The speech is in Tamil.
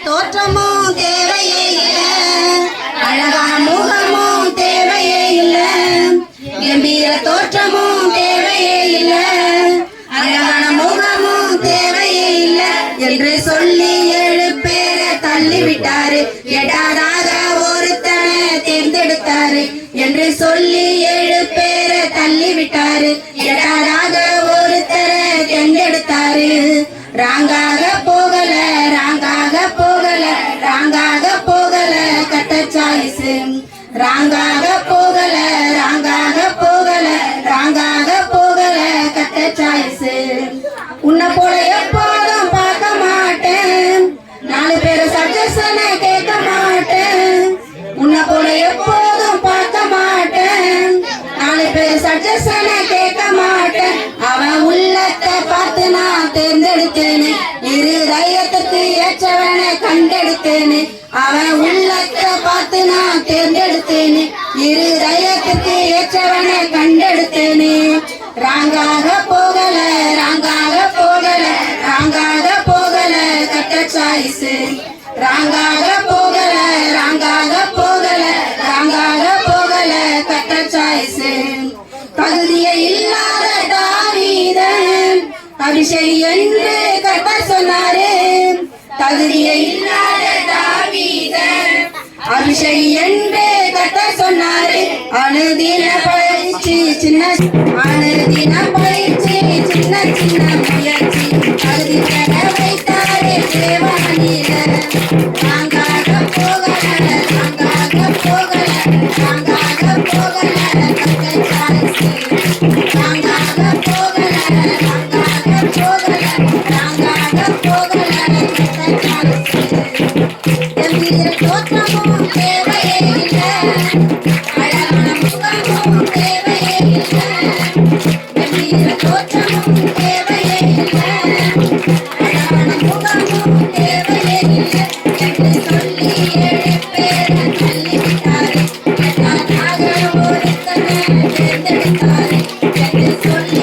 தோற்றமும் தேவையே இல்லை, அழகான முகமும் தேவையே இல்லை, கம்பீர தோற்றமும் தேவையே இல்லை, அழகான முகமும் தேவையே இல்லை என்று சொல்லி 7 பேரை தள்ளிவிட்டாரு. எட்டாவதாக ஒருத்தனை தேர்ந்தெடுத்தாரு என்று சொல்லி 7 பேரை தள்ளிவிட்டாரு. எட்டாவதாக ஒருத்தரை தேர்ந்தெடுத்தாரு. ராங்காக போகல, ராங்காக போகல, ராங்காக போகல கட்ட சாய்ஸ். ராங்காக போகல, ராங்காக போகல, ராங்காக போகல கட்ட சாய்ஸ். உன்னை போல எப்போதும் பார்க்க மாட்டேன், 4 பேர் சஜஷனை கேட்க மாட்டேன். உன்னை போல எப்போதும் பார்க்க மாட்டேன், 4 பேர் சஜஷனை கேட்க மாட்டேன். அவன் உள்ளத்தை பார்த்து நான் தேர்ந்தெடுத்தேனே, இருதயத்துக்கு ஏற்றவனை கண்டெடுத்தேனே. அவன் உள்ளத்தை பார்த்து நான் தேர்ந்தெடுத்தேனே, இருதயத்துக்கு ஏற்றவனை கண்டெடுத்தேனே. ராங்காக போகல, ராங்காக போகல, ராங்காக போகல கட்ட சாய்ஸ். ராங்காக போகல, ராங்காக போகல, ராங்காக போகல கட்ட சாய்ஸ். தகுதியை இல்லாத தாவீதன் அபிஷேகம் என்று கட்ட சொன்னாரே. தகுதியை இல்லாத தாவீதன் அபிஷேகம் என்று கட்ட சொன்னாரே. அனுதின பயிற்சி சின்ன, அனுதின பயிற்சி சின்ன சின்ன முயற்சி தகுதி பெற வைத்தாரே தேவனில. ராங்காக போகல, ராங்காக போகல, ராங்காக போகல கட்ட சாய்ஸ். ராங்காக போகல, ராங்காக போகல, ராங்காக போகல கட்ட சாய்ஸ். கம்பீர தோற்றமும் தேவையே இல்லை, அழகான முகமும் தேவையே இல்லை, கம்பீர தோற்றமும் தேவையே இல்லை, அழகான முகமும் தேவையே இல்லை என்று சொல்லி 7 பேரை தள்ளிவிட்டாரு. எட்டாவதாக ஒருத்தனை தேர்ந்தெடுத்தாரு என்று சொல்லி